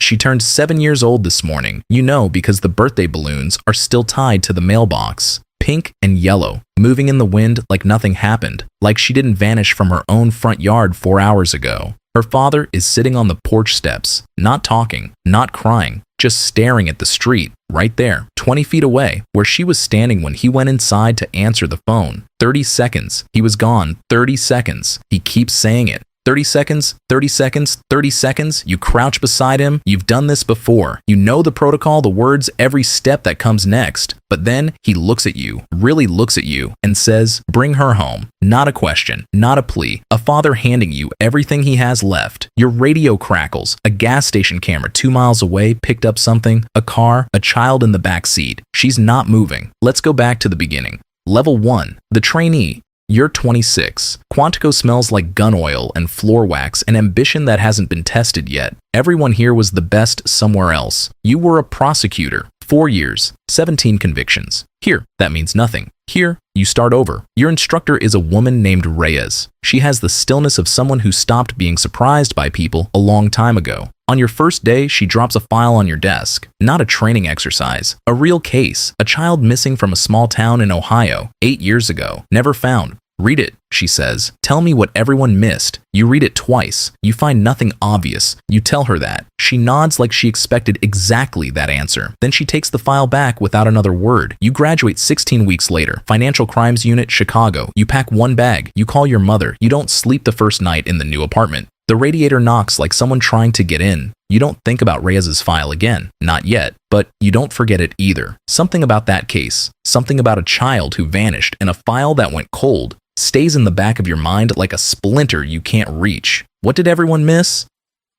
She turned 7 years old this morning. You know because the birthday balloons are still tied to the mailbox. Pink and yellow, moving in the wind like nothing happened, like she didn't vanish from her own front yard 4 hours ago. Her father is sitting on the porch steps, not talking, not crying, just staring at the street, right there, 20 feet away, where she was standing when he went inside to answer the phone. 30 seconds. He was gone. 30 seconds. He keeps saying it. 30 seconds, 30 seconds, 30 seconds. You crouch beside him. You've done this before. You know the protocol, the words, every step that comes next. But then he looks at you, really looks at you, and says, bring her home. Not a question, not a plea. A father handing you everything he has left. Your radio crackles. A gas station camera 2 miles away picked up something. A car, a child in the back seat. She's not moving. Let's go back to the beginning. Level 1. The trainee. You're 26. Quantico smells like gun oil and floor wax, an ambition that hasn't been tested yet. Everyone here was the best somewhere else. You were a prosecutor. 4 years, 17 convictions. Here, that means nothing. Here, you start over. Your instructor is a woman named Reyes. She has the stillness of someone who stopped being surprised by people a long time ago. On your first day, she drops a file on your desk. Not a training exercise. A real case. A child missing from a small town in Ohio 8 years ago. Never found. Read it, she says. Tell me what everyone missed. You read it twice. You find nothing obvious. You tell her that. She nods like she expected exactly that answer. Then she takes the file back without another word. You graduate 16 weeks later. Financial Crimes Unit, Chicago. You pack one bag. You call your mother. You don't sleep the first night in the new apartment. The radiator knocks like someone trying to get in. You don't think about Reyes's file again. Not yet. But you don't forget it either. Something about that case. Something about a child who vanished and a file that went cold stays in the back of your mind like a splinter you can't reach. What did everyone miss?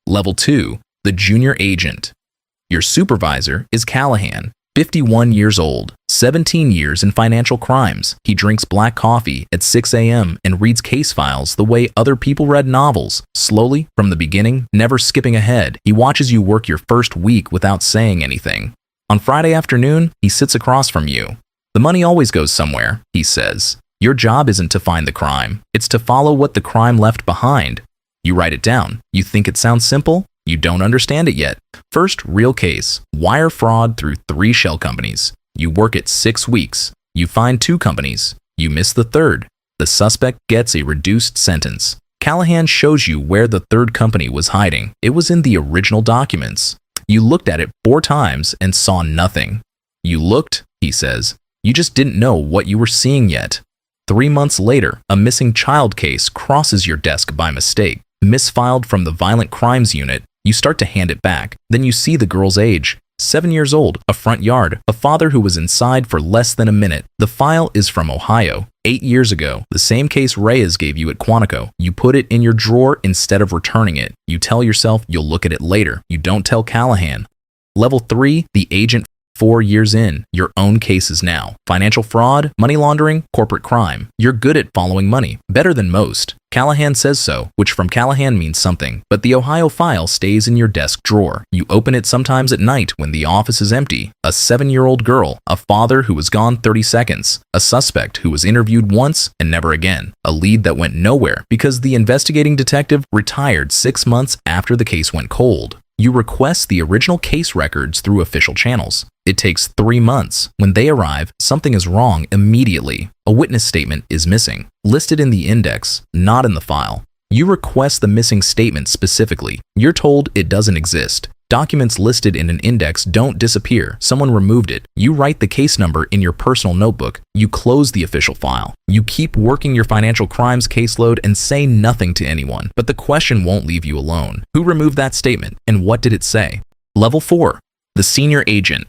Level 2. The junior agent. Your supervisor is Callahan, 51 years old, 17 years in financial crimes. He drinks black coffee at 6 a.m. and reads case files the way other people read novels, slowly, from the beginning, never skipping ahead. He watches you work your first week without saying anything. On Friday afternoon, he sits across from you. The money always goes somewhere, he says. Your job isn't to find the crime. It's to follow what the crime left behind. You write it down. You think it sounds simple? You don't understand it yet. First real case, wire fraud through 3 shell companies. You work it 6 weeks. You find 2 companies. You miss the third. The suspect gets a reduced sentence. Callahan shows you where the third company was hiding. It was in the original documents. You looked at it 4 times and saw nothing. You looked, he says. You just didn't know what you were seeing yet. 3 months later, a missing child case crosses your desk by mistake. Misfiled from the Violent Crimes Unit. You start to hand it back. Then you see the girl's age. 7 years old, a front yard, a father who was inside for less than a minute. The file is from Ohio, 8 years ago. The same case Reyes gave you at Quantico. You put it in your drawer instead of returning it. You tell yourself you'll look at it later. You don't tell Callahan. Level 3, the agent. 4 years in, your own cases now. Financial fraud, money laundering, corporate crime. You're good at following money, better than most. Callahan says so, which from Callahan means something, but the Ohio file stays in your desk drawer. You open it sometimes at night when the office is empty. A 7-year-old girl, a father who was gone 30 seconds, a suspect who was interviewed once and never again, a lead that went nowhere because the investigating detective retired 6 months after the case went cold. You request the original case records through official channels. It takes 3 months. When they arrive, something is wrong immediately. A witness statement is missing, listed in the index, not in the file. You request the missing statement specifically. You're told it doesn't exist. Documents listed in an index don't disappear. Someone removed it. You write the case number in your personal notebook. You close the official file. You keep working your financial crimes caseload and say nothing to anyone. But the question won't leave you alone. Who removed that statement and what did it say? Level 4. The senior agent.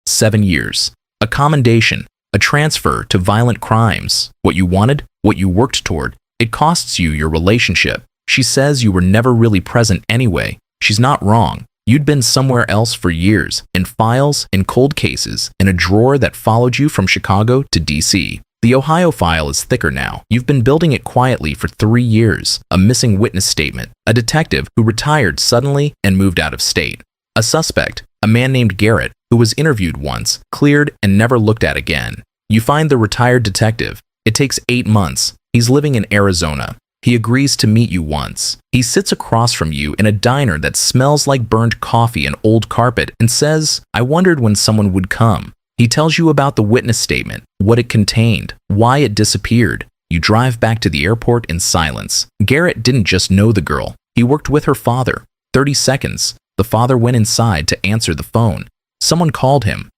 7 years. A commendation. A transfer to violent crimes. What you wanted, what you worked toward. It costs you your relationship. She says you were never really present anyway. She's not wrong. You'd been somewhere else for years, in files, in cold cases, in a drawer that followed you from Chicago to DC. The Ohio file is thicker now. You've been building it quietly for 3 years. A missing witness statement. A detective who retired suddenly and moved out of state. A suspect, a man named Garrett, who was interviewed once, cleared, and never looked at again. You find the retired detective. It takes 8 months. He's living in Arizona. He agrees to meet you once. He sits across from you in a diner that smells like burned coffee and old carpet and says, "I wondered when someone would come." He tells you about the witness statement, what it contained, why it disappeared. You drive back to the airport in silence. Garrett didn't just know the girl. He worked with her father. 30 seconds. The father went inside to answer the phone. Someone called him.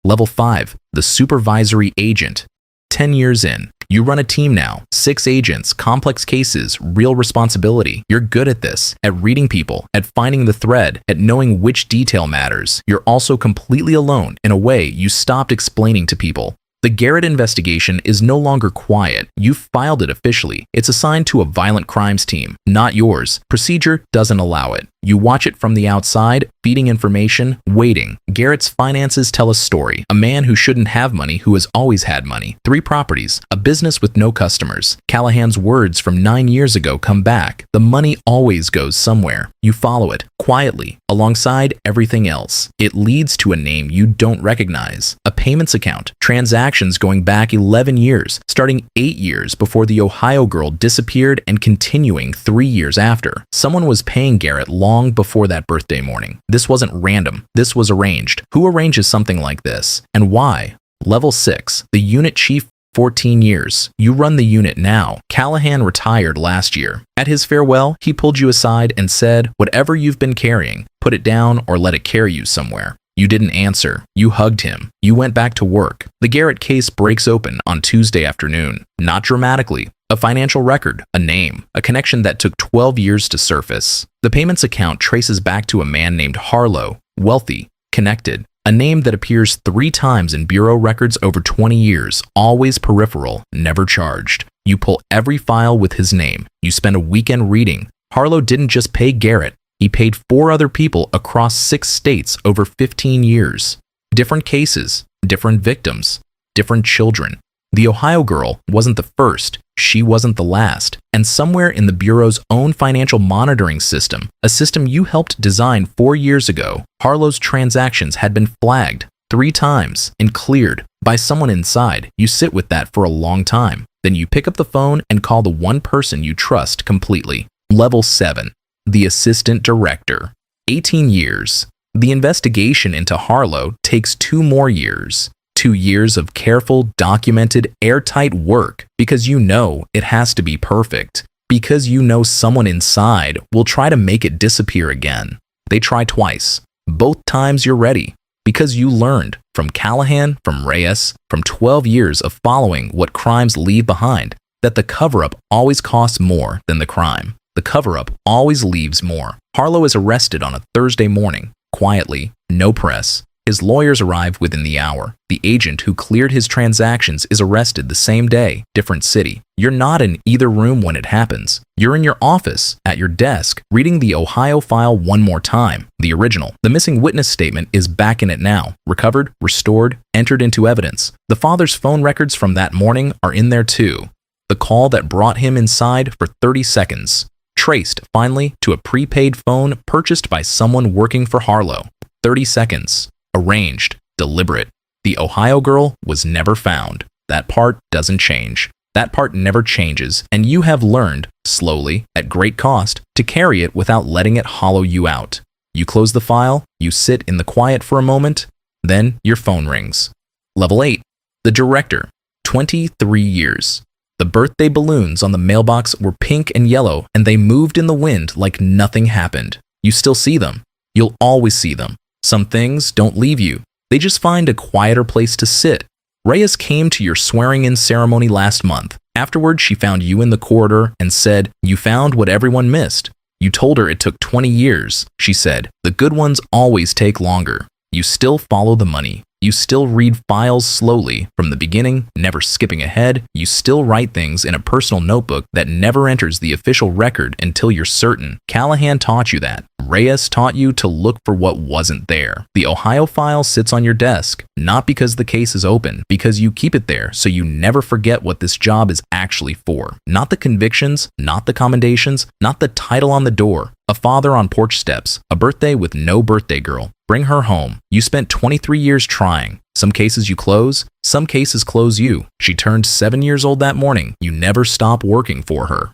Level 5, the supervisory agent. 10 years in. You run a team now, 6 agents, complex cases, real responsibility. You're good at this, at reading people, at finding the thread, at knowing which detail matters. You're also completely alone in a way you stopped explaining to people. The Garrett investigation is no longer quiet. You've filed it officially. It's assigned to a violent crimes team, not yours. Procedure doesn't allow it. You watch it from the outside, feeding information, waiting. Garrett's finances tell a story. A man who shouldn't have money who has always had money. 3 properties. A business with no customers. Callahan's words from 9 years ago come back. The money always goes somewhere. You follow it, quietly, alongside everything else. It leads to a name you don't recognize. A payments account. Transactions going back 11 years, starting 8 years before the Ohio girl disappeared and continuing 3 years after. Someone was paying Garrett long before that birthday morning. This wasn't random. This was arranged. Who arranges something like this? And why? Level 6. The unit chief. 14 years. You run the unit now. Callahan retired last year. At his farewell, he pulled you aside and said, "Whatever you've been carrying, put it down or let it carry you somewhere." You didn't answer. You hugged him. You went back to work. The Garrett case breaks open on Tuesday afternoon. Not dramatically. A financial record, a name, a connection that took 12 years to surface. The payments account traces back to a man named Harlow, wealthy, connected. A name that appears 3 times in bureau records over 20 years, always peripheral, never charged. You pull every file with his name. You spend a weekend reading. Harlow didn't just pay Garrett. He paid 4 other people across 6 states over 15 years. Different cases, different victims, different children. The Ohio girl wasn't the first. She wasn't the last. And somewhere in the Bureau's own financial monitoring system, a system you helped design 4 years ago, Harlow's transactions had been flagged 3 times and cleared by someone inside. You sit with that for a long time. Then you pick up the phone and call the one person you trust completely. Level 7. The assistant director. 18 years. The investigation into Harlow takes 2 more years. 2 years of careful, documented, airtight work because you know it has to be perfect. Because you know someone inside will try to make it disappear again. They try twice. Both times you're ready. Because you learned from Callahan, from Reyes, from 12 years of following what crimes leave behind, that the cover-up always costs more than the crime. The cover-up always leaves more. Harlow is arrested on a Thursday morning, quietly, no press. His lawyers arrive within the hour. The agent who cleared his transactions is arrested the same day, different city. You're not in either room when it happens. You're in your office, at your desk, reading the Ohio file one more time, the original. The missing witness statement is back in it now, recovered, restored, entered into evidence. The father's phone records from that morning are in there too. The call that brought him inside for 30 seconds. Traced, finally, to a prepaid phone purchased by someone working for Harlow. 30 seconds. Arranged, deliberate. The Ohio girl was never found. That part doesn't change. That part never changes, and you have learned, slowly, at great cost, to carry it without letting it hollow you out. You close the file, you sit in the quiet for a moment, then your phone rings. Level 8. The director. 23 years. The birthday balloons on the mailbox were pink and yellow, and they moved in the wind like nothing happened. You still see them. You'll always see them. Some things don't leave you. They just find a quieter place to sit. Reyes came to your swearing-in ceremony last month. Afterward, she found you in the corridor and said, "You found what everyone missed." You told her it took 20 years. She said, "The good ones always take longer." You still follow the money. You still read files slowly from the beginning, never skipping ahead. You still write things in a personal notebook that never enters the official record until you're certain. Callahan taught you that. Reyes taught you to look for what wasn't there. The Ohio file sits on your desk, not because the case is open, because you keep it there so you never forget what this job is actually for. Not the convictions, not the commendations, not the title on the door. A father on porch steps, a birthday with no birthday girl. Bring her home. You spent 23 years trying. Some cases you close, some cases close you. She turned 7 years old that morning. You never stop working for her.